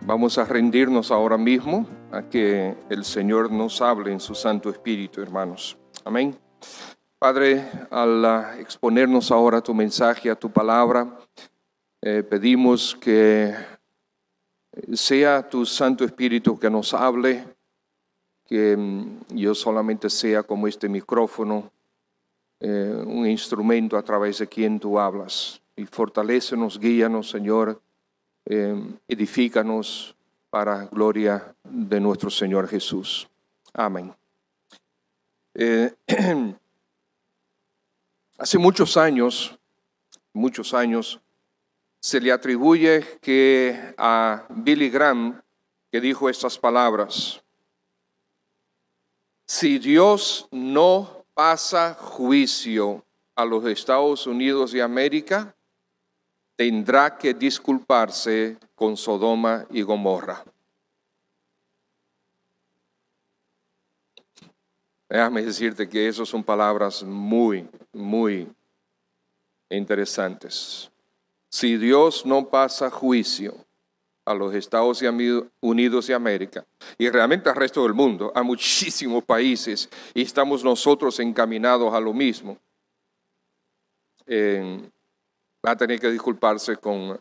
Vamos a rendirnos ahora mismo a que el Señor nos hable en su Santo Espíritu, hermanos. Amén. Padre, al exponernos ahora a tu mensaje, a tu palabra, pedimos que sea tu Santo Espíritu que nos hable, que yo solamente sea como este micrófono, un instrumento a través de quien tú hablas. Y fortalécenos, guíanos, Señor, edifícanos para gloria de nuestro Señor Jesús. Amén. Hace muchos años, se le atribuye que a Billy Graham, que dijo estas palabras: si Dios no pasa juicio a los Estados Unidos de América, tendrá que disculparse con Sodoma y Gomorra. Déjame decirte que esas son palabras muy, muy interesantes. Si Dios no pasa juicio a los Estados Unidos de América, y realmente al resto del mundo, a muchísimos países, y estamos nosotros encaminados a lo mismo, va a tener que disculparse con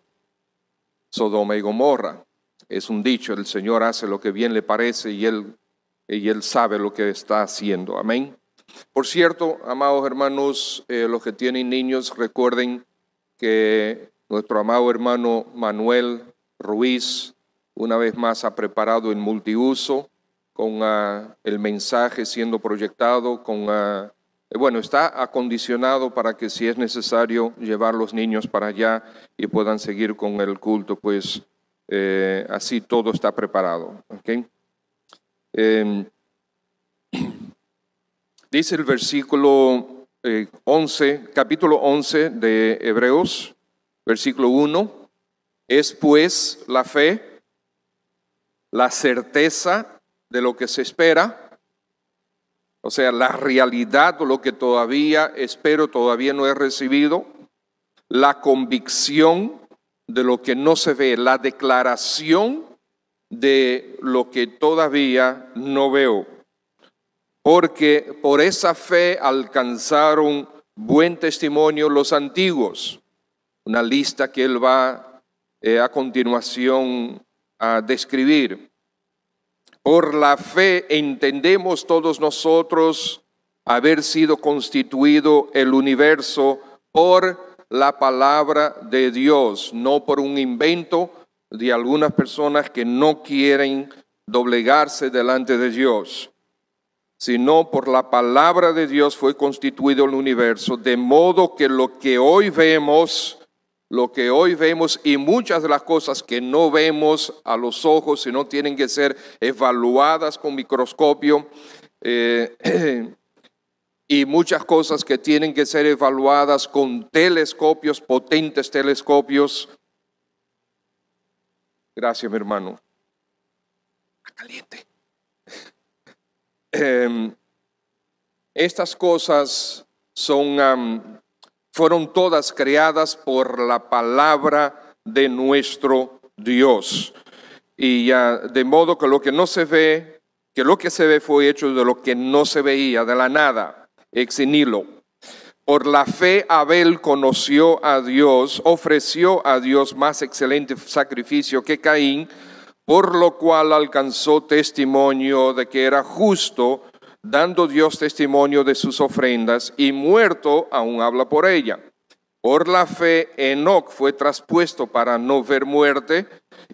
Sodoma y Gomorra. Es un dicho, el Señor hace lo que bien le parece y Él sabe lo que está haciendo. Amén. Por cierto, amados hermanos, los que tienen niños, recuerden que nuestro amado hermano Manuel Ruiz una vez más ha preparado el multiuso con el mensaje siendo proyectado, está acondicionado para que si es necesario llevar los niños para allá y puedan seguir con el culto, pues así todo está preparado. ¿Okay? Dice el versículo 11, capítulo 11 de Hebreos, versículo 1, es pues la fe, la certeza de lo que se espera, o sea, la realidad de lo que todavía espero, todavía no he recibido, la convicción de lo que no se ve, la declaración de lo que todavía no veo. Porque por esa fe alcanzaron buen testimonio los antiguos. Una lista que él va a continuación a describir. Por la fe entendemos todos nosotros haber sido constituido el universo por la palabra de Dios, no por un invento de algunas personas que no quieren doblegarse delante de Dios, sino por la palabra de Dios fue constituido el universo, de modo que lo que hoy vemos y muchas de las cosas que no vemos a los ojos, sino tienen que ser evaluadas con microscopio, y muchas cosas que tienen que ser evaluadas con telescopios, potentes telescopios. Gracias, mi hermano. Caliente. Estas cosas fueron todas creadas por la palabra de nuestro Dios. Y de modo que lo que no se ve, que lo que se ve fue hecho de lo que no se veía, de la nada, ex nihilo. Por la fe Abel conoció a Dios, ofreció a Dios más excelente sacrificio que Caín, por lo cual alcanzó testimonio de que era justo, dando Dios testimonio de sus ofrendas, y muerto aún habla por ella. Por la fe Enoc fue traspuesto para no ver muerte,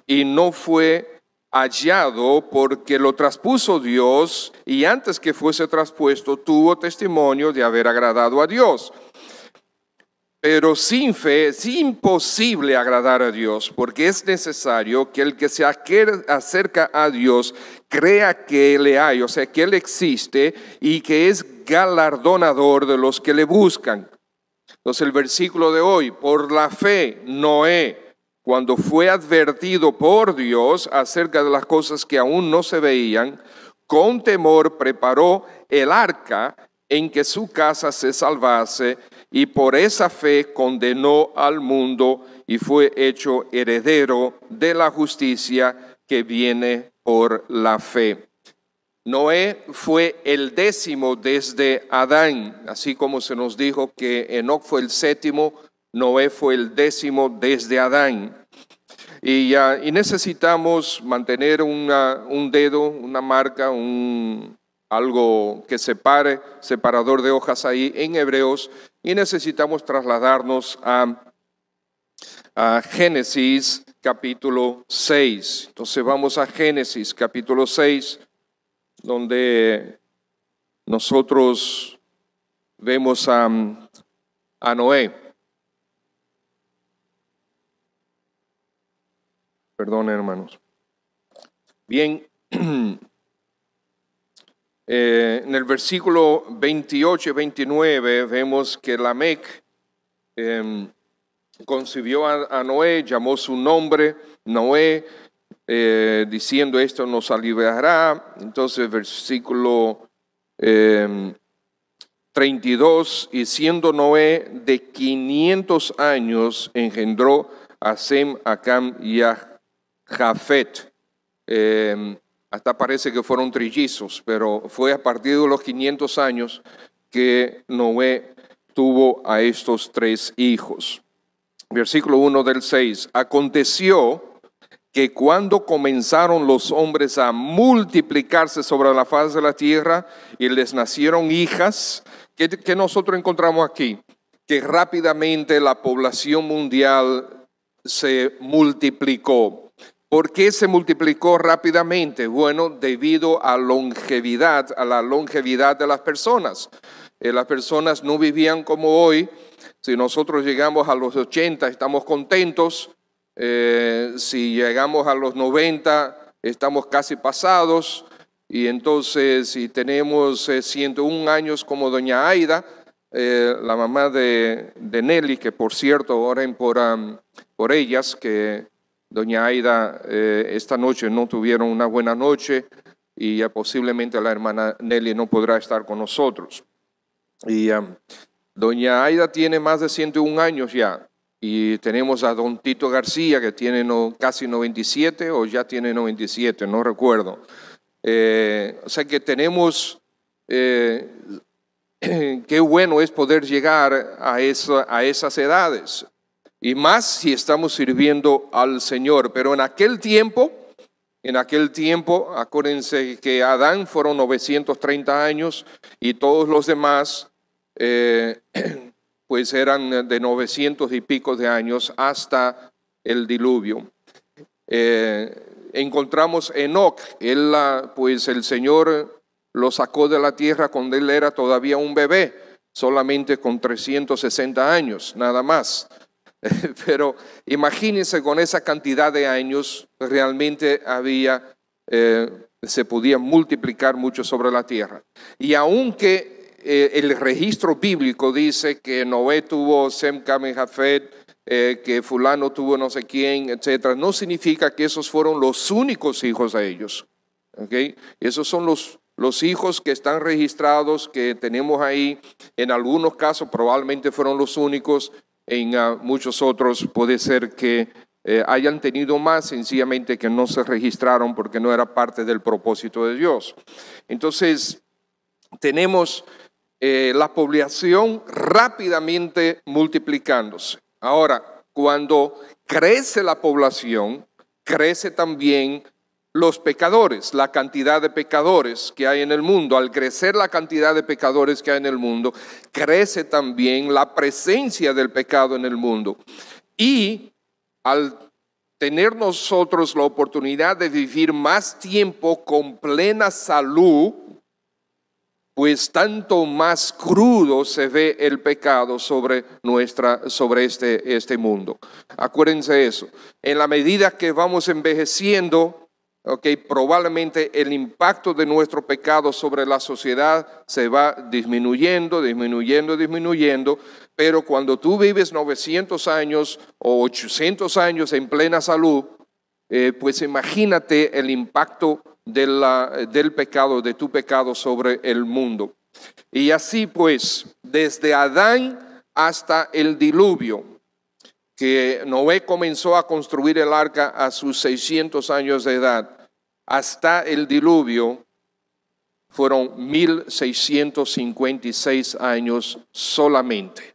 y no fue hallado porque lo traspuso Dios, y antes que fuese traspuesto tuvo testimonio de haber agradado a Dios. Pero sin fe es imposible agradar a Dios, porque es necesario que el que se acerca a Dios crea que le hay, o sea, que Él existe y que es galardonador de los que le buscan. Entonces el versículo de hoy: por la fe Noé, cuando fue advertido por Dios acerca de las cosas que aún no se veían, con temor preparó el arca en que su casa se salvase, y por esa fe condenó al mundo y fue hecho heredero de la justicia que viene por la fe. Noé fue el 10º desde Adán, así como se nos dijo que Enoc fue el 7º, Noé fue el 10º desde Adán. Y necesitamos mantener un dedo, una marca, algo que separe, separador de hojas ahí en Hebreos, y necesitamos trasladarnos a Génesis capítulo 6. Entonces vamos a Génesis capítulo 6, donde nosotros vemos a Noé. Perdón, hermanos. Bien, en el versículo 28 y 29 vemos que Lamec concibió a Noé, llamó su nombre Noé, diciendo esto nos aliviará. Entonces versículo 32, y siendo Noé de 500 años engendró a Sem, a Cam y a Jafet. Hasta parece que fueron trillizos, pero fue a partir de los 500 años que Noé tuvo a estos 3 hijos. Versículo 1 del 6. Aconteció que cuando comenzaron los hombres a multiplicarse sobre la faz de la tierra y les nacieron hijas, ¿qué nosotros encontramos aquí? Que rápidamente la población mundial se multiplicó. ¿Por qué se multiplicó rápidamente? Bueno, debido a la longevidad de las personas. Las personas no vivían como hoy. Si nosotros llegamos a los 80, estamos contentos. Si llegamos a los 90, estamos casi pasados. Y entonces, si tenemos 101 años como doña Aida, la mamá de Nelly, que por cierto, oren por ellas, que doña Aida esta noche no tuvieron una buena noche y ya posiblemente la hermana Nelly no podrá estar con nosotros. Y doña Aida tiene más de 101 años ya. Y tenemos a don Tito García, que tiene casi 97 o ya tiene 97, no recuerdo. O sea que tenemos, qué bueno es poder llegar a esas edades. Y más si estamos sirviendo al Señor. Pero en aquel tiempo, acuérdense que Adán fueron 930 años y todos los demás pues eran de 900 y pico de años hasta el diluvio. Encontramos Enoc, pues el Señor lo sacó de la tierra cuando él era todavía un bebé, solamente con 360 años, nada más. Pero imagínense, con esa cantidad de años realmente se podía multiplicar mucho sobre la tierra. Y aunque el registro bíblico dice que Noé tuvo Sem, Cam y Jafet, que fulano tuvo no sé quién, etcétera, no significa que esos fueron los únicos hijos de ellos. ¿Okay? Esos son los hijos que están registrados, que tenemos ahí. En algunos casos probablemente fueron los únicos. En muchos otros puede ser que hayan tenido más, sencillamente que no se registraron porque no era parte del propósito de Dios. Entonces tenemos la población rápidamente multiplicándose. Ahora, cuando crece la población, crece también los pecadores, la cantidad de pecadores que hay en el mundo. Al crecer la cantidad de pecadores que hay en el mundo, crece también la presencia del pecado en el mundo. Y al tener nosotros la oportunidad de vivir más tiempo con plena salud, pues tanto más crudo se ve el pecado sobre este mundo. Acuérdense eso. En la medida que vamos envejeciendo, probablemente el impacto de nuestro pecado sobre la sociedad se va disminuyendo, pero cuando tú vives 900 años o 800 años en plena salud, pues imagínate el impacto del pecado, de tu pecado sobre el mundo. Y así pues, desde Adán hasta el diluvio, que Noé comenzó a construir el arca a sus 600 años de edad, hasta el diluvio, fueron 1656 años solamente.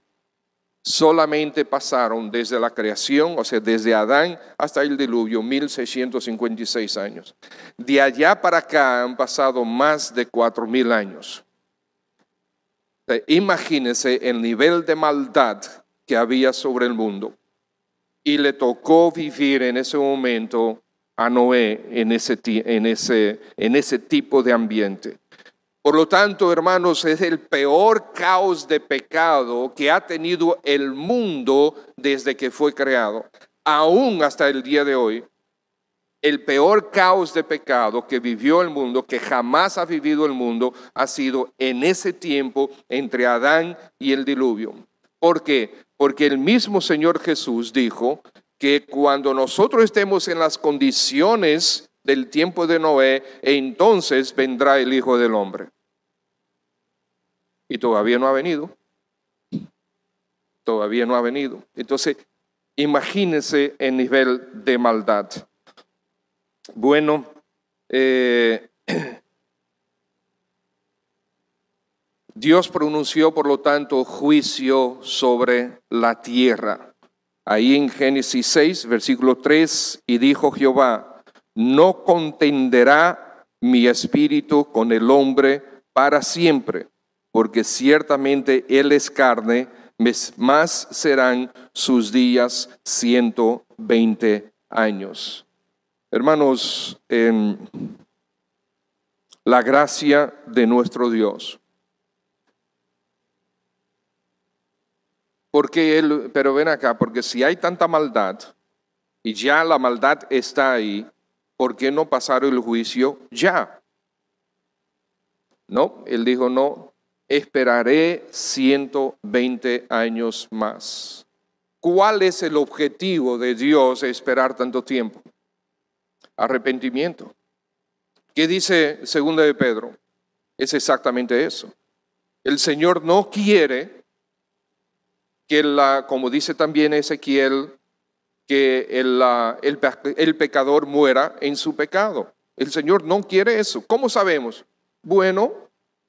Solamente pasaron desde la creación, o sea, desde Adán hasta el diluvio, 1656 años. De allá para acá han pasado más de 4000 años. Imagínense el nivel de maldad que había sobre el mundo. Y le tocó vivir en ese momento a Noé en ese tipo de ambiente. Por lo tanto, hermanos, es el peor caos de pecado que ha tenido el mundo desde que fue creado. Aún hasta el día de hoy, el peor caos de pecado que vivió el mundo, que jamás ha vivido el mundo, ha sido en ese tiempo entre Adán y el diluvio. ¿Por qué? Porque el mismo Señor Jesús dijo que cuando nosotros estemos en las condiciones del tiempo de Noé, entonces vendrá el Hijo del Hombre. Y todavía no ha venido. Todavía no ha venido. Entonces, imagínense el nivel de maldad. Bueno, Dios pronunció, por lo tanto, juicio sobre la tierra. Ahí en Génesis 6, versículo 3, y dijo Jehová, no contenderá mi espíritu con el hombre para siempre, porque ciertamente él es carne, más serán sus días 120 años. Hermanos, la gracia de nuestro Dios. Pero ven acá, porque si hay tanta maldad y ya la maldad está ahí, ¿por qué no pasar el juicio ya? No, él dijo no, esperaré 120 años más. ¿Cuál es el objetivo de Dios de esperar tanto tiempo? Arrepentimiento. ¿Qué dice 2 de Pedro? Es exactamente eso. El Señor no quiere que como dice también Ezequiel, que el pecador muera en su pecado. El Señor no quiere eso. ¿Cómo sabemos? Bueno,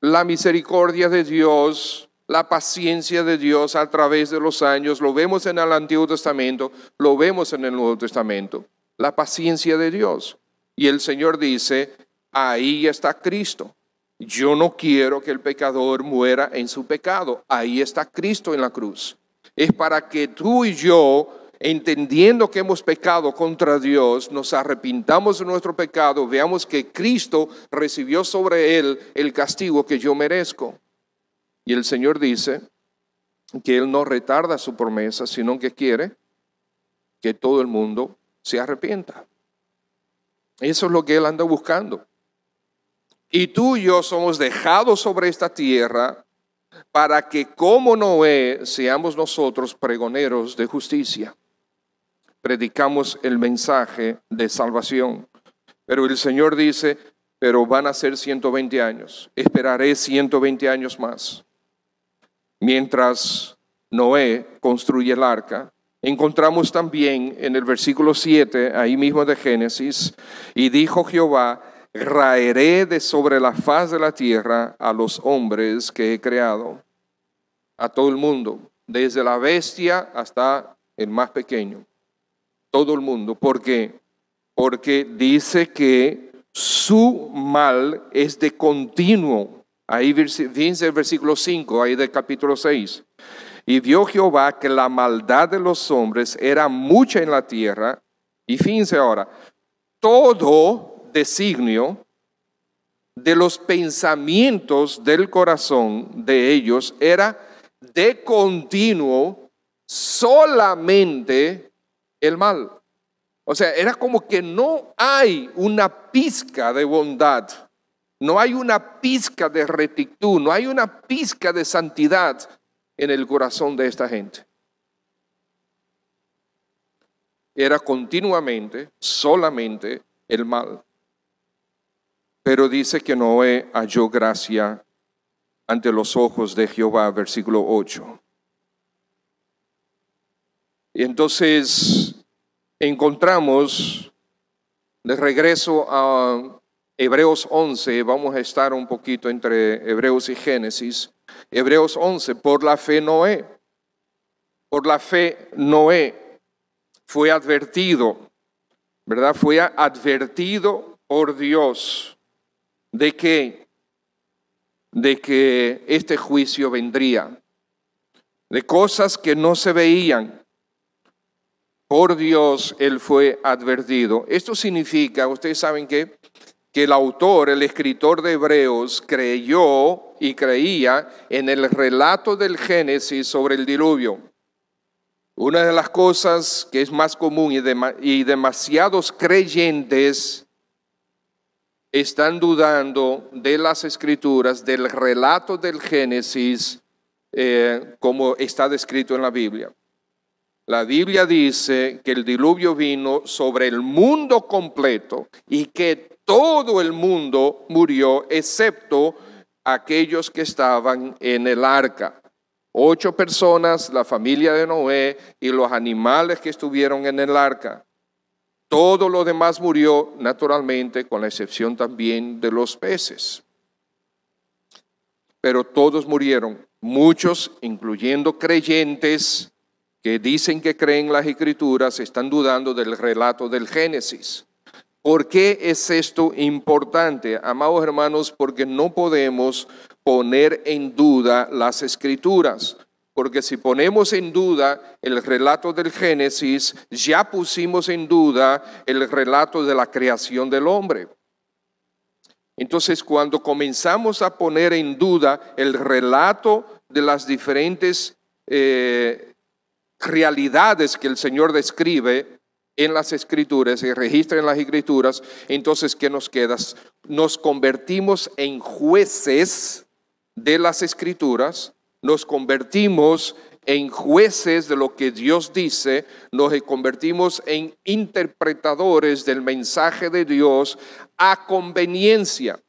la misericordia de Dios, la paciencia de Dios a través de los años, lo vemos en el Antiguo Testamento, lo vemos en el Nuevo Testamento. La paciencia de Dios. Y el Señor dice, ahí está Cristo. Yo no quiero que el pecador muera en su pecado. Ahí está Cristo en la cruz. Es para que tú y yo, entendiendo que hemos pecado contra Dios, nos arrepintamos de nuestro pecado, veamos que Cristo recibió sobre él el castigo que yo merezco. Y el Señor dice que Él no retarda su promesa, sino que quiere que todo el mundo se arrepienta. Eso es lo que Él anda buscando. Y tú y yo somos dejados sobre esta tierra para que como Noé seamos nosotros pregoneros de justicia. Predicamos el mensaje de salvación. Pero el Señor dice, pero van a ser 120 años. Esperaré 120 años más. Mientras Noé construye el arca, encontramos también en el versículo 7, ahí mismo de Génesis, y dijo Jehová, raeré de sobre la faz de la tierra a los hombres que he creado, a todo el mundo, desde la bestia hasta el más pequeño, todo el mundo. ¿Por qué? Porque dice que su mal es de continuo. Ahí dice el versículo 5, ahí del capítulo 6. Y vio Jehová que la maldad de los hombres era mucha en la tierra. Y fíjense ahora, todo designio de los pensamientos del corazón de ellos era de continuo solamente el mal. O sea, era como que no hay una pizca de bondad, no hay una pizca de rectitud, no hay una pizca de santidad en el corazón de esta gente. Era continuamente, solamente el mal. Pero dice que Noé halló gracia ante los ojos de Jehová, versículo 8. Y entonces encontramos, de regreso a Hebreos 11, vamos a estar un poquito entre Hebreos y Génesis. Hebreos 11, por la fe Noé fue advertido, ¿verdad? Fue advertido por Dios de que este juicio vendría, de cosas que no se veían. Por Dios él fue advertido. Esto significa, ustedes saben que el autor, el escritor de Hebreos, creyó y creía en el relato del Génesis sobre el diluvio. Una de las cosas que es más común y demasiados creyentes están dudando de las Escrituras, del relato del Génesis, como está descrito en la Biblia. La Biblia dice que el diluvio vino sobre el mundo completo y que todo el mundo murió excepto aquellos que estaban en el arca. 8 personas, la familia de Noé y los animales que estuvieron en el arca. Todo lo demás murió naturalmente, con la excepción también de los peces. Pero todos murieron, muchos, incluyendo creyentes que dicen que creen las Escrituras, están dudando del relato del Génesis. ¿Por qué es esto importante, amados hermanos? Porque no podemos poner en duda las Escrituras. Porque si ponemos en duda el relato del Génesis, ya pusimos en duda el relato de la creación del hombre. Entonces, cuando comenzamos a poner en duda el relato de las diferentes realidades que el Señor describe en las Escrituras y registra en las Escrituras, entonces, ¿qué nos queda? Nos convertimos en jueces de las Escrituras, nos convertimos en jueces de lo que Dios dice, nos convertimos en interpretadores del mensaje de Dios a conveniencia.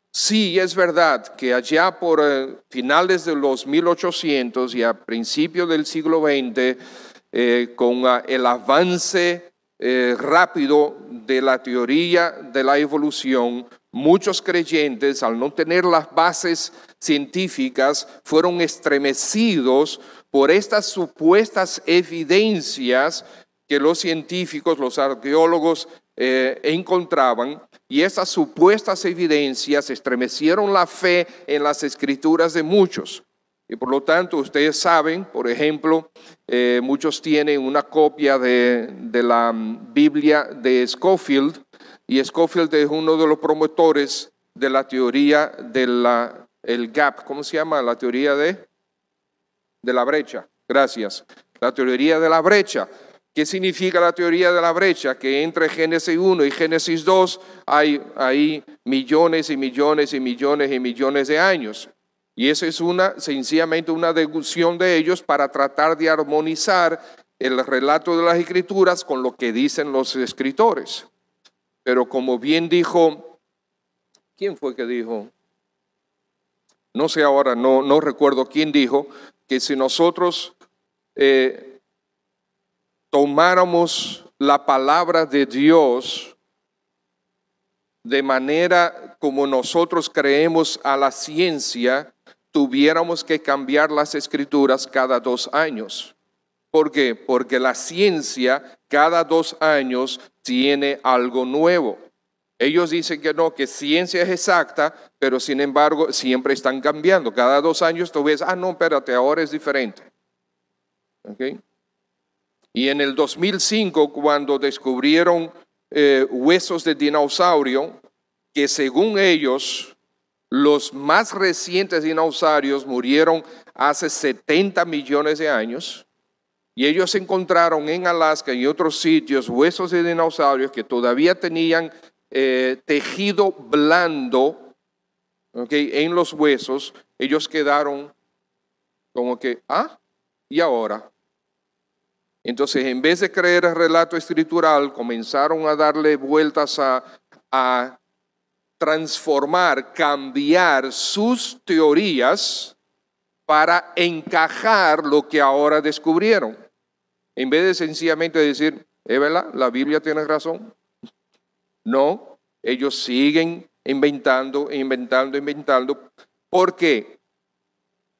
Sí, es verdad que allá por finales de los 1800 y a principios del siglo XX, con el avance rápido de la teoría de la evolución, muchos creyentes, al no tener las bases científicas, fueron estremecidos por estas supuestas evidencias que los científicos, los arqueólogos encontraban, y esas supuestas evidencias estremecieron la fe en las Escrituras de muchos. Y por lo tanto, ustedes saben, por ejemplo, muchos tienen una copia de la Biblia de Scofield, y Scofield es uno de los promotores de la teoría el gap, ¿cómo se llama? La teoría de la brecha. Gracias. La teoría de la brecha. ¿Qué significa la teoría de la brecha? Que entre Génesis 1 y Génesis 2 hay millones y millones y millones y millones de años. Y eso es sencillamente una deducción de ellos para tratar de armonizar el relato de las Escrituras con lo que dicen los escritores. Pero como bien dijo, ¿quién fue que dijo? No sé ahora, no recuerdo quién dijo, que si nosotros tomáramos la palabra de Dios de manera como nosotros creemos a la ciencia, tuviéramos que cambiar las Escrituras cada 2 años. ¿Por qué? Porque la ciencia cada 2 años tiene algo nuevo. Ellos dicen que no, que ciencia es exacta, pero sin embargo siempre están cambiando. Cada 2 años tú ves, no, espérate, ahora es diferente. ¿Okay? Y en el 2005, cuando descubrieron huesos de dinosaurio, que según ellos, los más recientes dinosaurios murieron hace 70 millones de años, y ellos encontraron en Alaska y otros sitios huesos de dinosaurios que todavía tenían tejido blando, ¿okay? En los huesos. Ellos quedaron como que, ¿y ahora? Entonces, en vez de creer el relato escritural, comenzaron a darle vueltas a transformar, cambiar sus teorías para encajar lo que ahora descubrieron. En vez de sencillamente decir, es verdad, la Biblia tiene razón. No, ellos siguen inventando. ¿Por qué?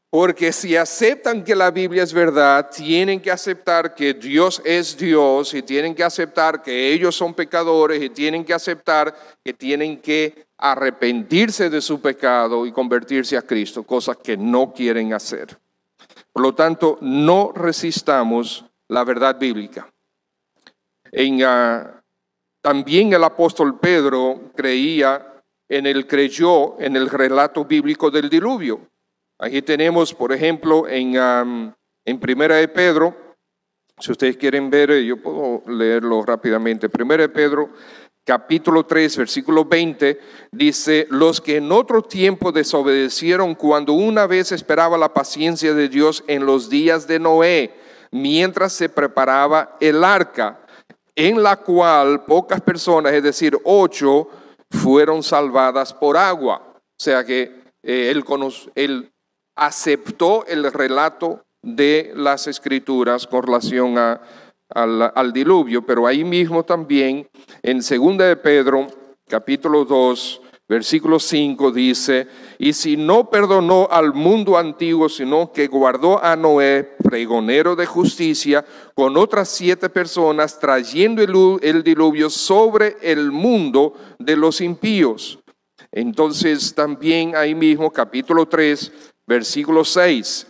Porque si aceptan que la Biblia es verdad, tienen que aceptar que Dios es Dios y tienen que aceptar que ellos son pecadores y tienen que aceptar que tienen que arrepentirse de su pecado y convertirse a Cristo, cosas que no quieren hacer. Por lo tanto, no resistamos la verdad bíblica. También el apóstol Pedro creyó en el relato bíblico del diluvio. Aquí tenemos, por ejemplo, en Primera de Pedro, si ustedes quieren ver, yo puedo leerlo rápidamente. Primera de Pedro, capítulo 3, versículo 20, dice, los que en otro tiempo desobedecieron cuando una vez esperaba la paciencia de Dios en los días de Noé, mientras se preparaba el arca, en la cual pocas personas, es decir, 8, fueron salvadas por agua. O sea que él aceptó el relato de las Escrituras con relación al diluvio, pero ahí mismo también en 2 de Pedro, capítulo 2, versículo 5 dice, y si no perdonó al mundo antiguo, sino que guardó a Noé, pregonero de justicia, con otras 7 personas, trayendo el diluvio sobre el mundo de los impíos. Entonces también ahí mismo, capítulo 3, versículo 6.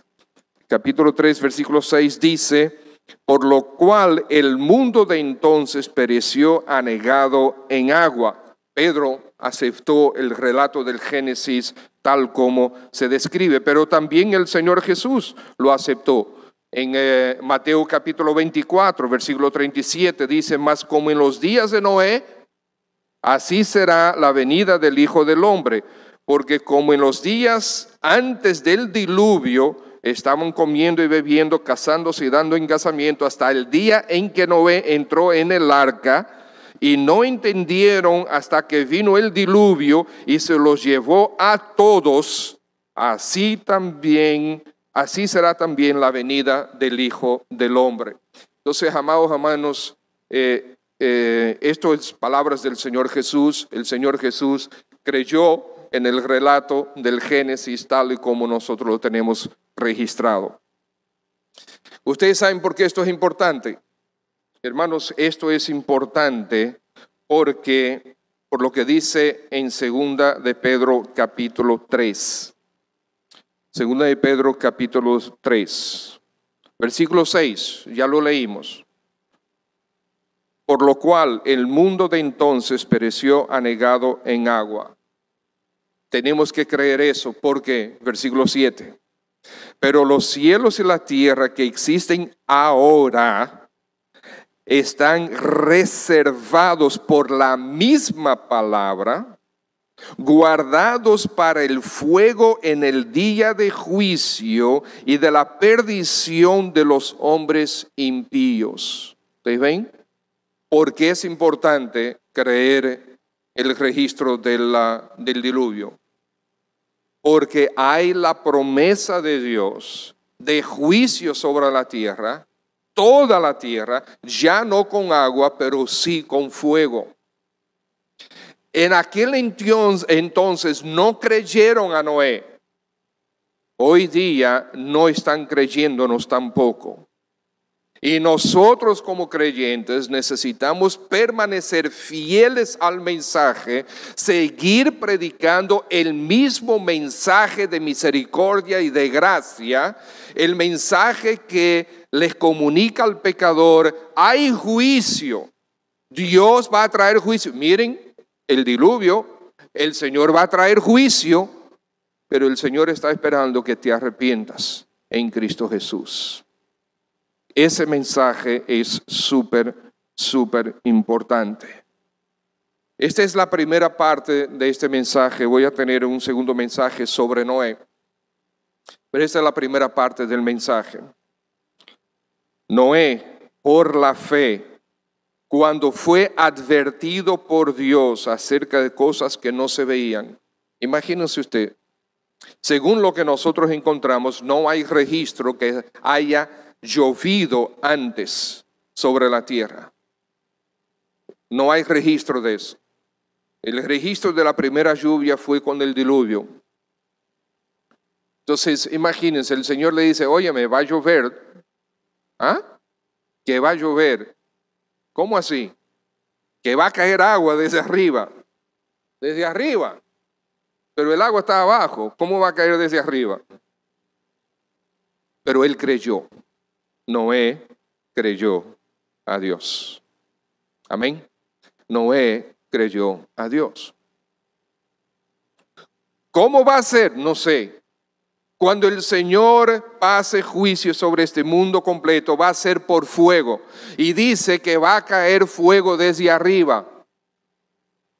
Capítulo 3, versículo 6 dice, por lo cual el mundo de entonces pereció anegado en agua. Pedro aceptó el relato del Génesis tal como se describe, pero también el Señor Jesús lo aceptó. En Mateo capítulo 24, versículo 37 dice, mas como en los días de Noé, así será la venida del Hijo del Hombre. Porque como en los días antes del diluvio estaban comiendo y bebiendo, casándose y dando en casamiento hasta el día en que Noé entró en el arca, y no entendieron hasta que vino el diluvio y se los llevó a todos, así será también la venida del Hijo del Hombre. Entonces, amados hermanos, esto es palabras del Señor Jesús. El Señor Jesús creyó en el relato del Génesis tal y como nosotros lo tenemos registrado. Ustedes saben por qué esto es importante. Hermanos, esto es importante porque por lo que dice en 2 de Pedro capítulo 3. 2 de Pedro capítulo 3, versículo 6, ya lo leímos. Por lo cual el mundo de entonces pereció anegado en agua. Tenemos que creer eso porque, versículo 7, pero los cielos y la tierra que existen ahora están reservados por la misma palabra, guardados para el fuego en el día de juicio y de la perdición de los hombres impíos. ¿Ustedes ven? ¿Por qué es importante creer el registro del diluvio? Porque hay la promesa de Dios de juicio sobre la tierra, toda la tierra, ya no con agua, pero sí con fuego. En aquel entonces no creyeron a Noé. Hoy día no están creyéndonos tampoco. Y nosotros como creyentes necesitamos permanecer fieles al mensaje, seguir predicando el mismo mensaje de misericordia y de gracia, el mensaje que les comunica al pecador, hay juicio, Dios va a traer juicio. Miren, el diluvio, el Señor va a traer juicio, pero el Señor está esperando que te arrepientas en Cristo Jesús. Ese mensaje es súper importante. Esta es la primera parte de este mensaje. Voy a tener un segundo mensaje sobre Noé, pero esta es la primera parte del mensaje. Noé, por la fe, cuando fue advertido por Dios acerca de cosas que no se veían. Imagínense usted, según lo que nosotros encontramos, no hay registro que haya llovido antes sobre la tierra. No hay registro de eso. El registro de la primera lluvia fue con el diluvio. Entonces, imagínense, el Señor le dice, óyeme, va a llover. ¿Ah? Que va a llover. ¿Cómo así? Que va a caer agua desde arriba. Desde arriba. Pero el agua está abajo. ¿Cómo va a caer desde arriba? Pero él creyó. Noé creyó a Dios. Amén. Noé creyó a Dios. ¿Cómo va a ser? No sé. Cuando el Señor pase juicio sobre este mundo completo, va a ser por fuego. Y dice que va a caer fuego desde arriba.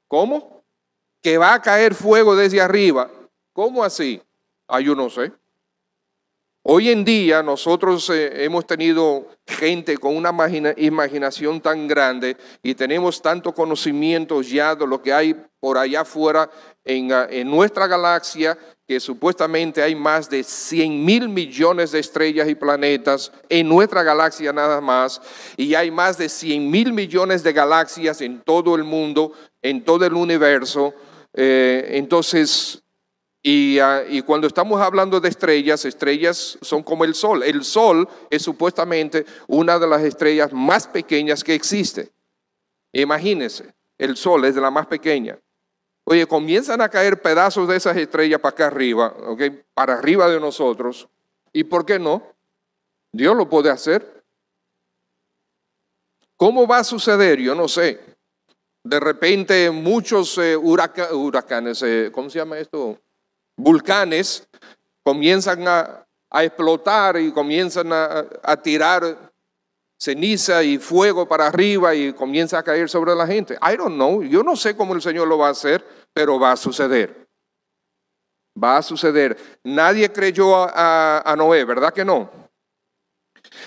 ¿Cómo? Que va a caer fuego desde arriba. ¿Cómo así? Yo no sé. Hoy en día nosotros hemos tenido gente con una imaginación tan grande y tenemos tanto conocimiento ya de lo que hay por allá afuera en nuestra galaxia, que supuestamente hay más de 100,000 millones de estrellas y planetas en nuestra galaxia nada más, y hay más de 100,000 millones de galaxias en todo el mundo, en todo el universo. Entonces, y cuando estamos hablando de estrellas, estrellas son como el Sol. El Sol es supuestamente una de las estrellas más pequeñas que existe. Imagínense, el Sol es de la más pequeña. Oye, comienzan a caer pedazos de esas estrellas para acá arriba, ¿okay? Para arriba de nosotros. ¿Y por qué no? Dios lo puede hacer. ¿Cómo va a suceder? Yo no sé. De repente muchos huracanes, ¿cómo se llama esto? Volcanes comienzan a explotar y comienzan a tirar ceniza y fuego para arriba y comienza a caer sobre la gente. I don't know. Yo no sé cómo el Señor lo va a hacer, pero va a suceder. Va a suceder. Nadie creyó a Noé, ¿verdad que no?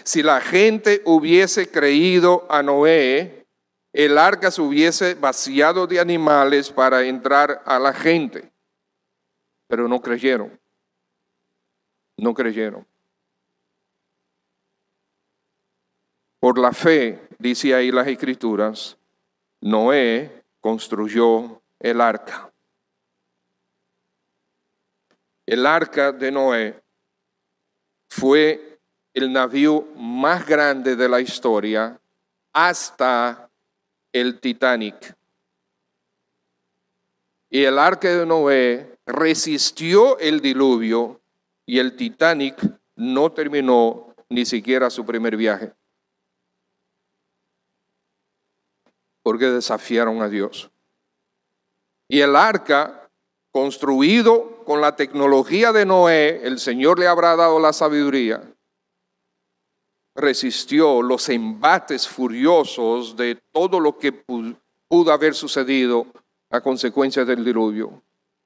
Si la gente hubiese creído a Noé, el arca se hubiese vaciado de animales para entrar a la gente. Pero no creyeron. No creyeron. Por la fe, dice ahí las Escrituras, Noé construyó el arca. El arca de Noé fue el navío más grande de la historia hasta el Titanic. Y el arca de Noé resistió el diluvio y el Titanic no terminó ni siquiera su primer viaje. Porque desafiaron a Dios. Y el arca, construido con la tecnología de Noé, el Señor le habrá dado la sabiduría, resistió los embates furiosos de todo lo que pudo haber sucedido a consecuencia del diluvio.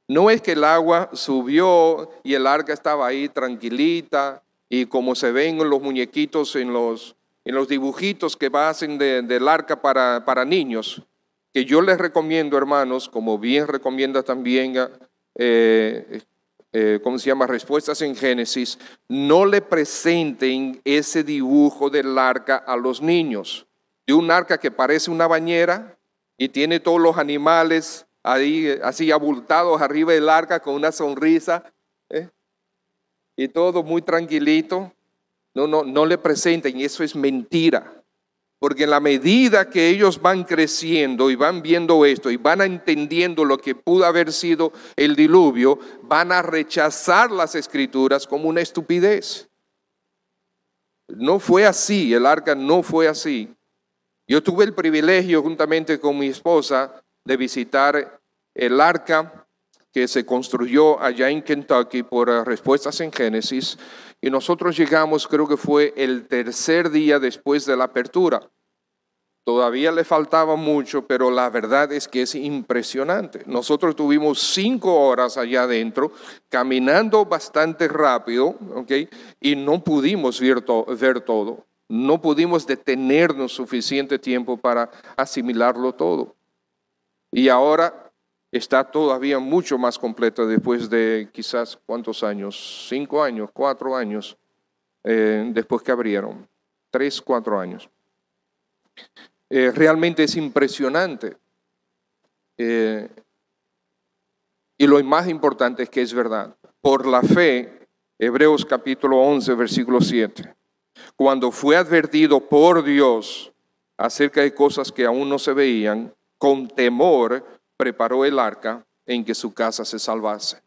No es que el agua subió y el arca estaba ahí tranquilita y como se ven los muñequitos en los dibujitos que hacen del arca para niños, que yo les recomiendo, hermanos, como bien recomienda también, ¿cómo se llama? Respuestas en Génesis, no le presenten ese dibujo del arca a los niños, de un arca que parece una bañera y tiene todos los animales ahí así abultados arriba del arca con una sonrisa, y todo muy tranquilito. No le presenten, y eso es mentira. Porque en la medida que ellos van creciendo y van viendo esto y van entendiendo lo que pudo haber sido el diluvio, van a rechazar las Escrituras como una estupidez. No fue así, el arca no fue así. Yo tuve el privilegio juntamente con mi esposa de visitar el arca que se construyó allá en Kentucky por Respuestas en Génesis, y nosotros llegamos, creo que fue el tercer día después de la apertura. Todavía le faltaba mucho, pero la verdad es que es impresionante. Nosotros tuvimos 5 horas allá adentro, caminando bastante rápido, ¿okay? Y no pudimos ver todo. No pudimos detenernos suficiente tiempo para asimilarlo todo. Y ahora está todavía mucho más completo después de quizás, ¿cuántos años? 5 años, 4 años. después que abrieron, 3, 4 años. Realmente es impresionante. Y lo más importante es que es verdad. Por la fe, Hebreos capítulo 11, versículo 7. Cuando fue advertido por Dios acerca de cosas que aún no se veían, con temor preparó el arca en que su casa se salvase.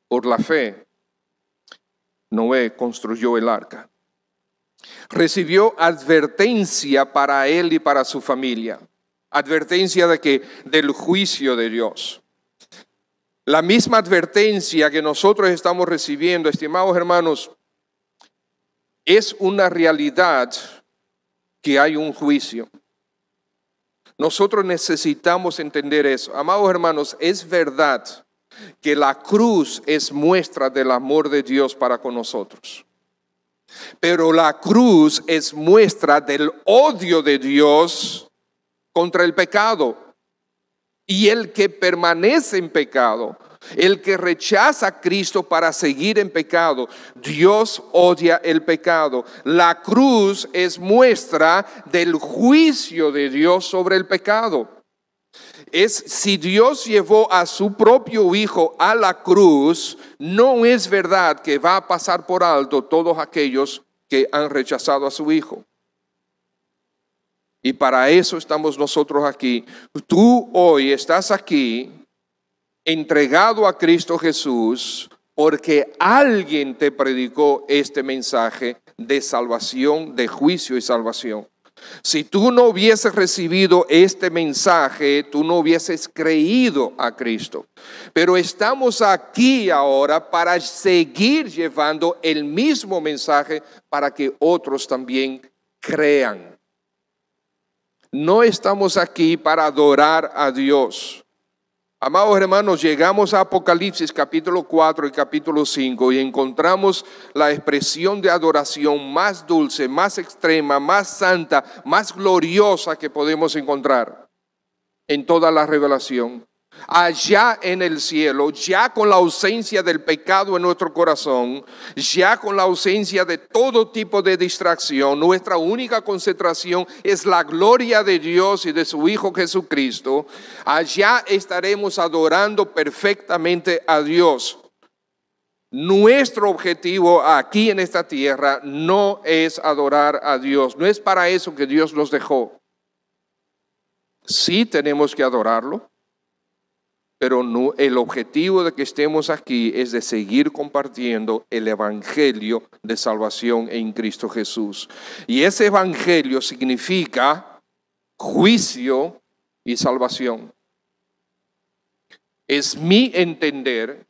Por la fe, Noé construyó el arca. Recibió advertencia para él y para su familia. Advertencia del juicio de Dios. La misma advertencia que nosotros estamos recibiendo, estimados hermanos, es una realidad que hay un juicio. Nosotros necesitamos entender eso. Amados hermanos, es verdad que la cruz es muestra del amor de Dios para con nosotros. Pero la cruz es muestra del odio de Dios contra el pecado. Y el que permanece en pecado, el que rechaza a Cristo para seguir en pecado, Dios odia el pecado. La cruz es muestra del juicio de Dios sobre el pecado. Si Dios llevó a su propio Hijo a la cruz, no es verdad que va a pasar por alto todos aquellos que han rechazado a su Hijo. Y para eso estamos nosotros aquí. Tú hoy estás aquí entregado a Cristo Jesús porque alguien te predicó este mensaje de salvación, de juicio y salvación. Si tú no hubieses recibido este mensaje, tú no hubieses creído a Cristo. Pero estamos aquí ahora para seguir llevando el mismo mensaje para que otros también crean. No estamos aquí para adorar a Dios. Amados hermanos, llegamos a Apocalipsis capítulo 4 y capítulo 5 y encontramos la expresión de adoración más dulce, más extrema, más santa, más gloriosa que podemos encontrar en toda la revelación. Allá en el cielo, ya con la ausencia del pecado en nuestro corazón, ya con la ausencia de todo tipo de distracción, nuestra única concentración es la gloria de Dios y de su Hijo Jesucristo. Allá estaremos adorando perfectamente a Dios. Nuestro objetivo aquí en esta tierra no es adorar a Dios, no es para eso que Dios nos dejó. Sí tenemos que adorarlo. Pero no, el objetivo de que estemos aquí es de seguir compartiendo el evangelio de salvación en Cristo Jesús. Y ese evangelio significa juicio y salvación. Es mi entender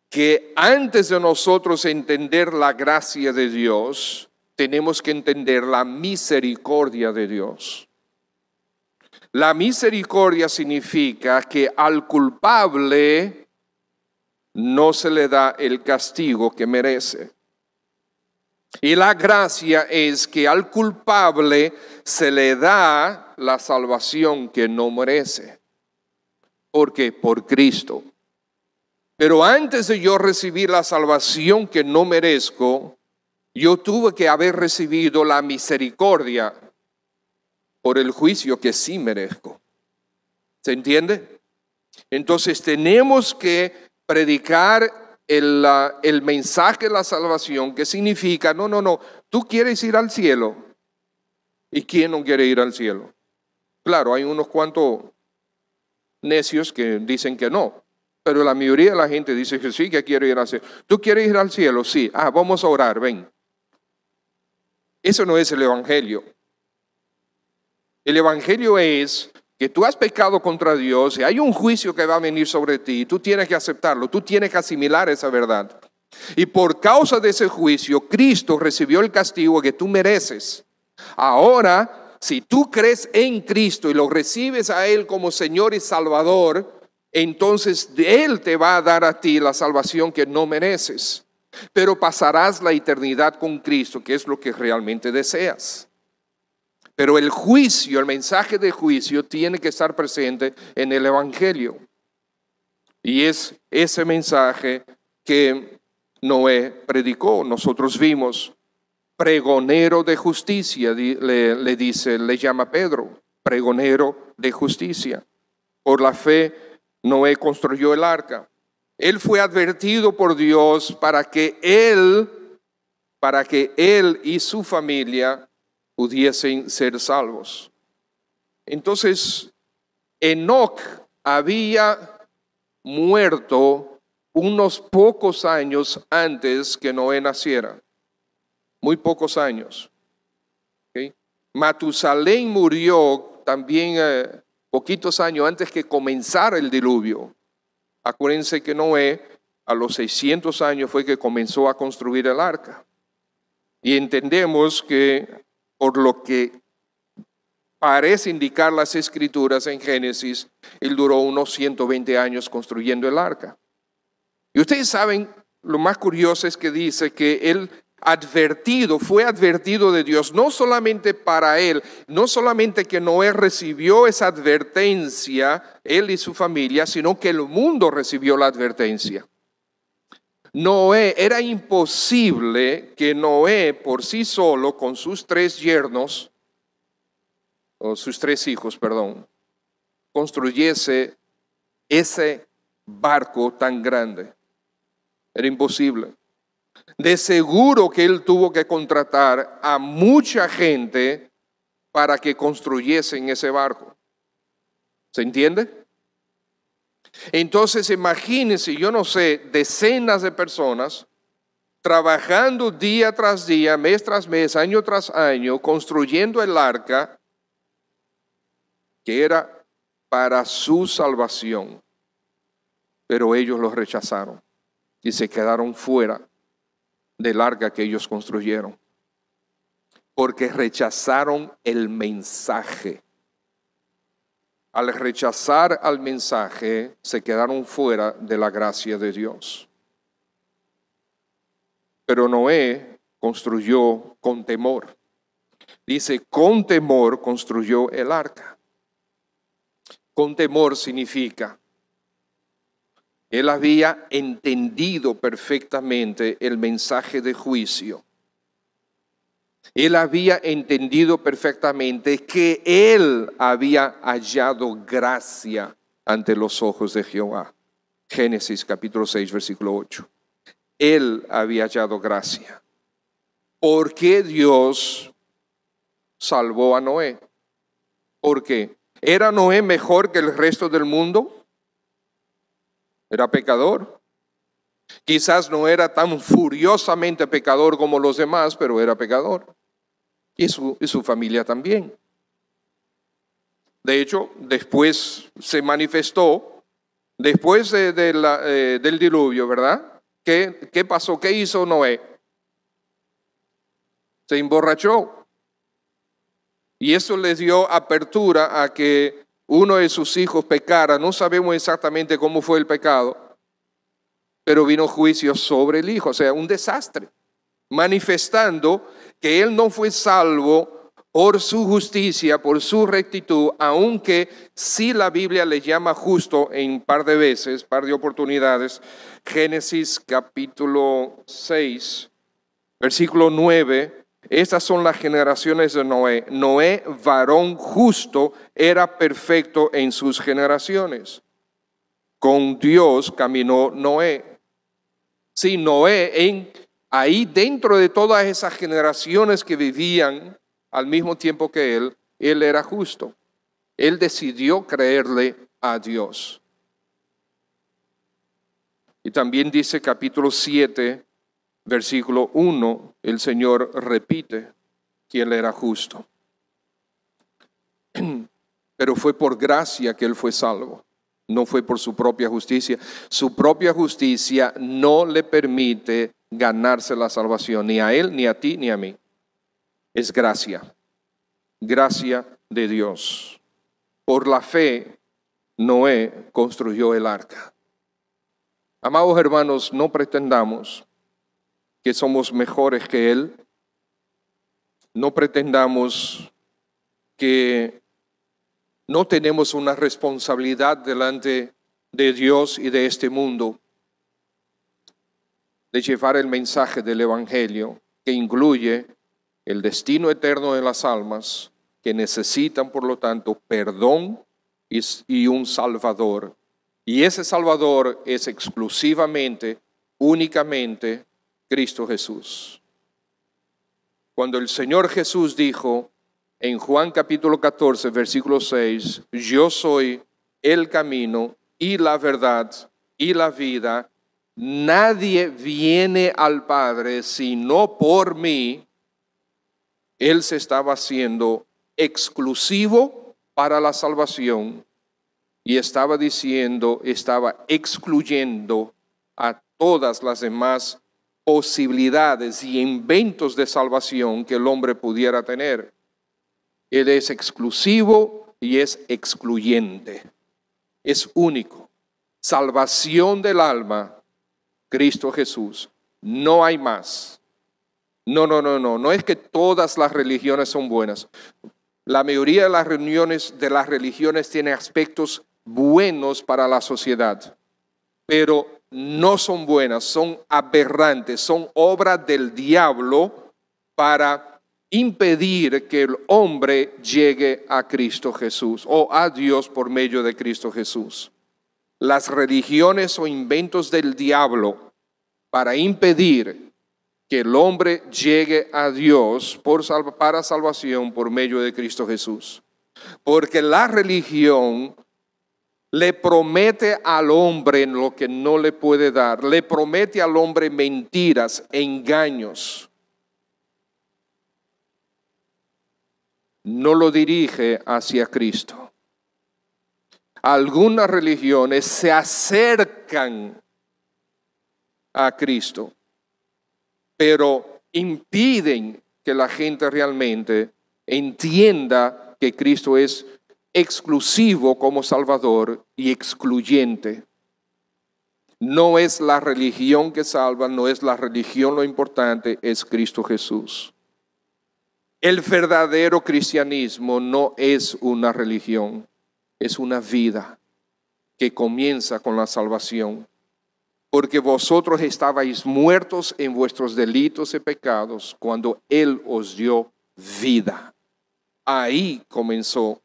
que antes de nosotros entender la gracia de Dios, tenemos que entender la misericordia de Dios. La misericordia significa que al culpable no se le da el castigo que merece. Y la gracia es que al culpable se le da la salvación que no merece. ¿Por qué? Por Cristo. Pero antes de yo recibir la salvación que no merezco, yo tuve que haber recibido la misericordia por el juicio que sí merezco. ¿Se entiende? Entonces tenemos que predicar el mensaje de la salvación, que significa, no, tú quieres ir al cielo. ¿Y quién no quiere ir al cielo? Claro, hay unos cuantos necios que dicen que no, pero la mayoría de la gente dice que sí, que quiere ir al cielo. ¿Tú quieres ir al cielo? Sí. Vamos a orar, ven. Eso no es el evangelio. El evangelio es que tú has pecado contra Dios y hay un juicio que va a venir sobre ti. Tú tienes que aceptarlo, tú tienes que asimilar esa verdad. Y por causa de ese juicio, Cristo recibió el castigo que tú mereces. Ahora, si tú crees en Cristo y lo recibes a Él como Señor y Salvador, entonces Él te va a dar a ti la salvación que no mereces. Pero pasarás la eternidad con Cristo, que es lo que realmente deseas. Pero el juicio, el mensaje de juicio tiene que estar presente en el evangelio. Y es ese mensaje que Noé predicó. Nosotros vimos pregonero de justicia, le dice, le llama Pedro, pregonero de justicia. Por la fe, Noé construyó el arca. Él fue advertido por Dios para que él y su familia pudiesen ser salvos. Entonces, Enoc había muerto unos pocos años antes que Noé naciera. Muy pocos años. ¿Okay? Matusalén murió también poquitos años antes que comenzara el diluvio. Acuérdense que Noé a los 600 años fue que comenzó a construir el arca. Y entendemos que por lo que parece indicar las escrituras en Génesis, él duró unos 120 años construyendo el arca. Y ustedes saben, lo más curioso es que dice que él fue advertido de Dios, no solamente para él, no solamente que Noé recibió esa advertencia, él y su familia, sino que el mundo recibió la advertencia. Noé, era imposible que Noé por sí solo, con sus 3 yernos, o sus 3 hijos, construyese ese barco tan grande. Era imposible. De seguro que él tuvo que contratar a mucha gente para que construyesen ese barco. ¿Se entiende? Entonces imagínense, yo no sé, decenas de personas trabajando día tras día, mes tras mes, año tras año, construyendo el arca que era para su salvación. Pero ellos lo rechazaron y se quedaron fuera del arca que ellos construyeron, porque rechazaron el mensaje. Al rechazar al mensaje, se quedaron fuera de la gracia de Dios. Pero Noé construyó con temor. Dice, con temor construyó el arca. Con temor significa, él había entendido perfectamente el mensaje de juicio. Él había entendido perfectamente que él había hallado gracia ante los ojos de Jehová. Génesis capítulo 6, versículo 8. Él había hallado gracia. ¿Por qué Dios salvó a Noé? ¿Por qué? ¿Era Noé mejor que el resto del mundo? Era pecador. Quizás no era tan furiosamente pecador como los demás, pero era pecador. Y su familia también. De hecho, después se manifestó, después del diluvio, ¿verdad? ¿Qué pasó? ¿Qué hizo Noé? Se emborrachó. Y eso le dio apertura a que uno de sus hijos pecara. No sabemos exactamente cómo fue el pecado, pero vino juicio sobre el hijo, o sea, un desastre, manifestando que él no fue salvo por su justicia, por su rectitud, aunque sí la Biblia le llama justo en un par de oportunidades. Génesis capítulo 6, versículo 9. Estas son las generaciones de Noé. Noé, varón justo, era perfecto en sus generaciones. Con Dios caminó Noé. Sí, Noé, ahí dentro de todas esas generaciones que vivían al mismo tiempo que él era justo. Él decidió creerle a Dios. Y también dice capítulo 7, versículo 1, el Señor repite que él era justo. Pero fue por gracia que él fue salvo, no fue por su propia justicia. Su propia justicia no le permite ganarse la salvación, ni a él, ni a ti, ni a mí. Es gracia, gracia de Dios. Por la fe, Noé construyó el arca. Amados hermanos, no pretendamos que somos mejores que él. No pretendamos que no tenemos una responsabilidad delante de Dios y de este mundo de llevar el mensaje del Evangelio, que incluye el destino eterno de las almas que necesitan, por lo tanto, perdón y un Salvador. Y ese Salvador es exclusivamente, únicamente, Cristo Jesús. Cuando el Señor Jesús dijo en Juan capítulo 14, versículo 6, yo soy el camino y la verdad y la vida, nadie viene al Padre sino por mí. Él se estaba haciendo exclusivo para la salvación y estaba excluyendo a todas las demás posibilidades y inventos de salvación que el hombre pudiera tener. Él es exclusivo y es excluyente. Es único. Salvación del alma, Cristo Jesús. No hay más. No es que todas las religiones son buenas. La mayoría de las religiones tienen aspectos buenos para la sociedad, pero no son buenas, son aberrantes, son obra del diablo para impedir que el hombre llegue a Cristo Jesús o a Dios por medio de Cristo Jesús. Las religiones son inventos del diablo para impedir que el hombre llegue a Dios para salvación por medio de Cristo Jesús. Porque la religión le promete al hombre lo que no le puede dar. Le promete al hombre mentiras, engaños. No lo dirige hacia Cristo. Algunas religiones se acercan a Cristo, pero impiden que la gente realmente entienda que Cristo es exclusivo como Salvador y excluyente. No es la religión que salva, no es la religión lo importante, es Cristo Jesús. El verdadero cristianismo no es una religión, es una vida que comienza con la salvación. Porque vosotros estabais muertos en vuestros delitos y pecados cuando Él os dio vida. Ahí comenzó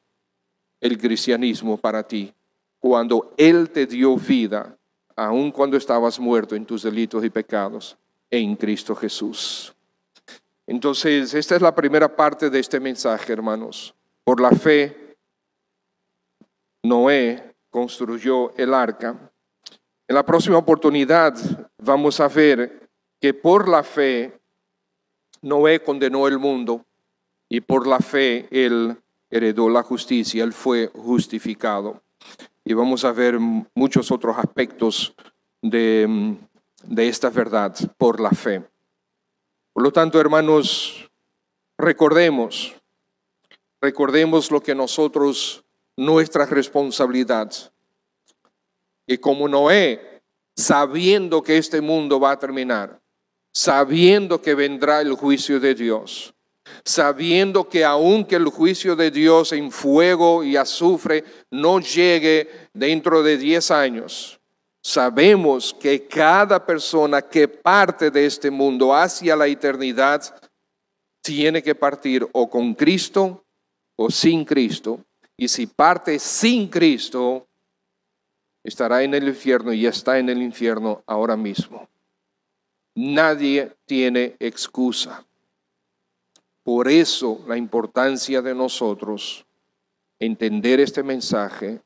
el cristianismo para ti, cuando Él te dio vida, aun cuando estabas muerto en tus delitos y pecados, en Cristo Jesús. Entonces, esta es la primera parte de este mensaje, hermanos. Por la fe, Noé construyó el arca. En la próxima oportunidad vamos a ver que por la fe Noé condenó el mundo y por la fe él heredó la justicia, él fue justificado. Y vamos a ver muchos otros aspectos de esta verdad por la fe. Por lo tanto, hermanos, recordemos lo que nuestra responsabilidad. Y como Noé, sabiendo que este mundo va a terminar, sabiendo que vendrá el juicio de Dios, sabiendo que aunque el juicio de Dios en fuego y azufre no llegue dentro de 10 años, sabemos que cada persona que parte de este mundo hacia la eternidad tiene que partir o con Cristo o sin Cristo. Y si parte sin Cristo, estará en el infierno y está en el infierno ahora mismo. Nadie tiene excusa. Por eso la importancia de nosotros entender este mensaje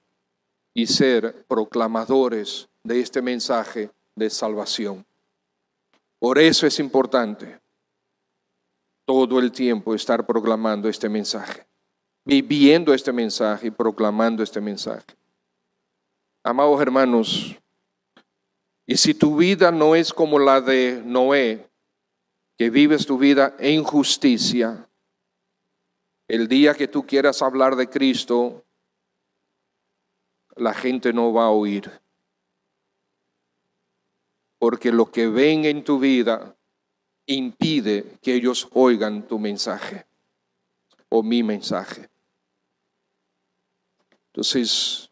y ser proclamadores de este mensaje de salvación. Por eso es importante todo el tiempo estar proclamando este mensaje, viviendo este mensaje y proclamando este mensaje. Amados hermanos, y si tu vida no es como la de Noé, que vives tu vida en justicia, el día que tú quieras hablar de Cristo, la gente no va a oír. Porque lo que ven en tu vida impide que ellos oigan tu mensaje o mi mensaje. Entonces,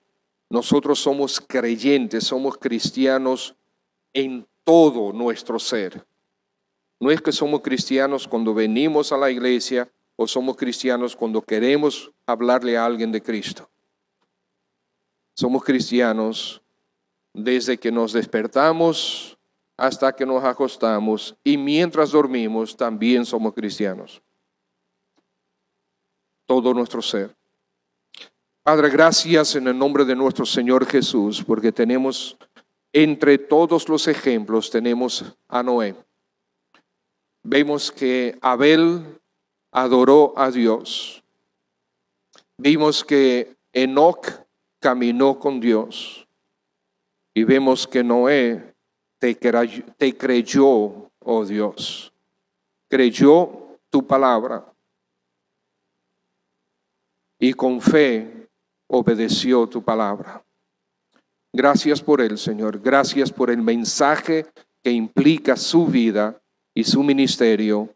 nosotros somos creyentes, somos cristianos en todo nuestro ser. No es que somos cristianos cuando venimos a la iglesia o somos cristianos cuando queremos hablarle a alguien de Cristo. Somos cristianos desde que nos despertamos hasta que nos acostamos, y mientras dormimos también somos cristianos. Todo nuestro ser. Padre, gracias en el nombre de nuestro Señor Jesús, porque tenemos entre todos los ejemplos, tenemos a Noé. Vemos que Abel adoró a Dios. Vimos que Enoc caminó con Dios. Y vemos que Noé te creyó, oh Dios. Creyó tu palabra. Y con fe obedeció tu palabra. Gracias por él, Señor. Gracias por el mensaje que implica su vida y su ministerio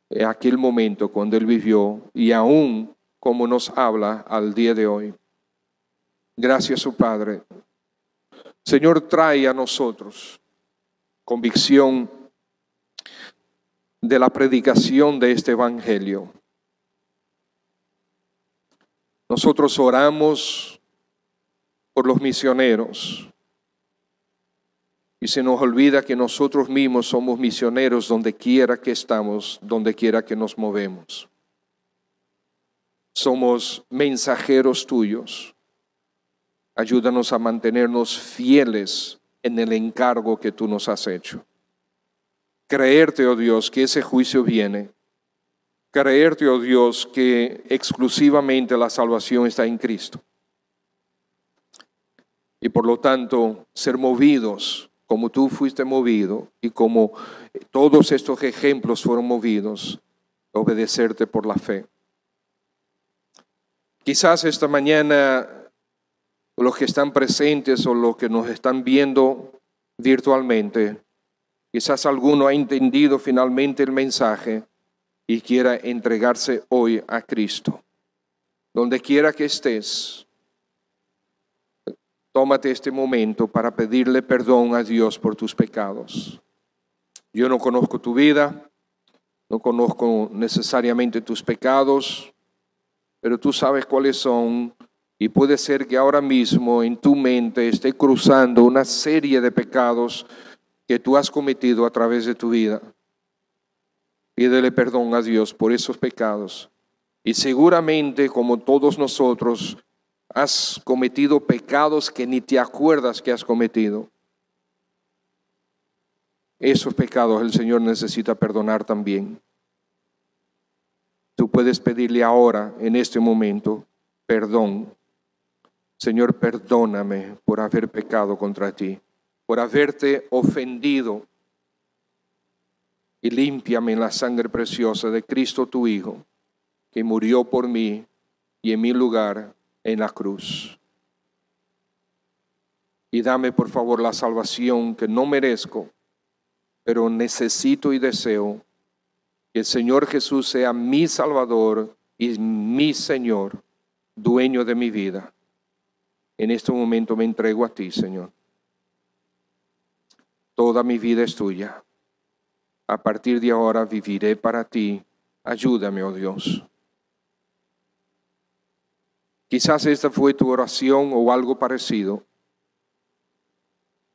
en aquel momento cuando él vivió, y aún como nos habla al día de hoy. Gracias, su Padre. Señor, trae a nosotros convicción de la predicación de este evangelio. Nosotros oramos por los misioneros y se nos olvida que nosotros mismos somos misioneros donde quiera que estamos, donde quiera que nos movemos. Somos mensajeros tuyos. Ayúdanos a mantenernos fieles en el encargo que tú nos has hecho. Creerte, oh Dios, que ese juicio viene. Creerte, oh Dios, que exclusivamente la salvación está en Cristo. Y por lo tanto, ser movidos como tú fuiste movido y como todos estos ejemplos fueron movidos, obedecerte por la fe. Quizás esta mañana los que están presentes o los que nos están viendo virtualmente, quizás alguno ha entendido finalmente el mensaje y quiera entregarse hoy a Cristo. Donde quiera que estés, tómate este momento para pedirle perdón a Dios por tus pecados. Yo no conozco tu vida, no conozco necesariamente tus pecados, pero tú sabes cuáles son, y puede ser que ahora mismo en tu mente esté cruzando una serie de pecados que tú has cometido a través de tu vida. Pídele perdón a Dios por esos pecados. Y seguramente, como todos nosotros, has cometido pecados que ni te acuerdas que has cometido. Esos pecados el Señor necesita perdonar también. Tú puedes pedirle ahora, en este momento, perdón. Señor, perdóname por haber pecado contra ti, por haberte ofendido, y límpiame en la sangre preciosa de Cristo tu Hijo, que murió por mí y en mi lugar en la cruz. Y dame por favor la salvación que no merezco, pero necesito y deseo que el Señor Jesús sea mi Salvador y mi Señor, dueño de mi vida. En este momento me entrego a ti, Señor. Toda mi vida es tuya. A partir de ahora viviré para ti. Ayúdame, oh Dios. Quizás esta fue tu oración o algo parecido.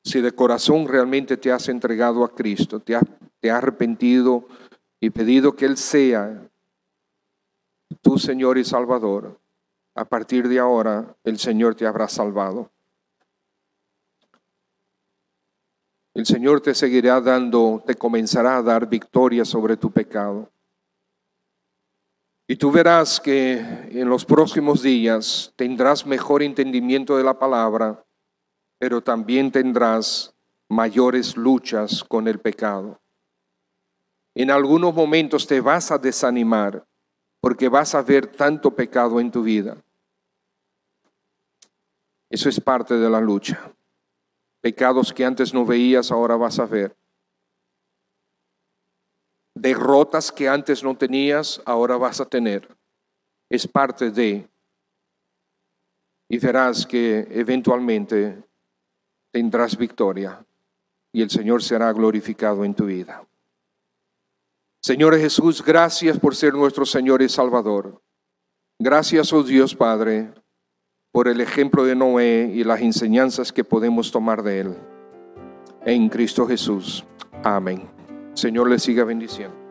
Si de corazón realmente te has entregado a Cristo, te has arrepentido y pedido que Él sea tu Señor y Salvador, a partir de ahora el Señor te habrá salvado. El Señor te seguirá dando, te comenzará a dar victoria sobre tu pecado. Y tú verás que en los próximos días tendrás mejor entendimiento de la palabra, pero también tendrás mayores luchas con el pecado. En algunos momentos te vas a desanimar porque vas a ver tanto pecado en tu vida. Eso es parte de la lucha. Pecados que antes no veías, ahora vas a ver. Derrotas que antes no tenías, ahora vas a tener. Es parte de. Y verás que eventualmente tendrás victoria y el Señor será glorificado en tu vida. Señor Jesús, gracias por ser nuestro Señor y Salvador. Gracias, oh Dios Padre, por el ejemplo de Noé y las enseñanzas que podemos tomar de él. En Cristo Jesús. Amén. Señor le siga bendiciendo.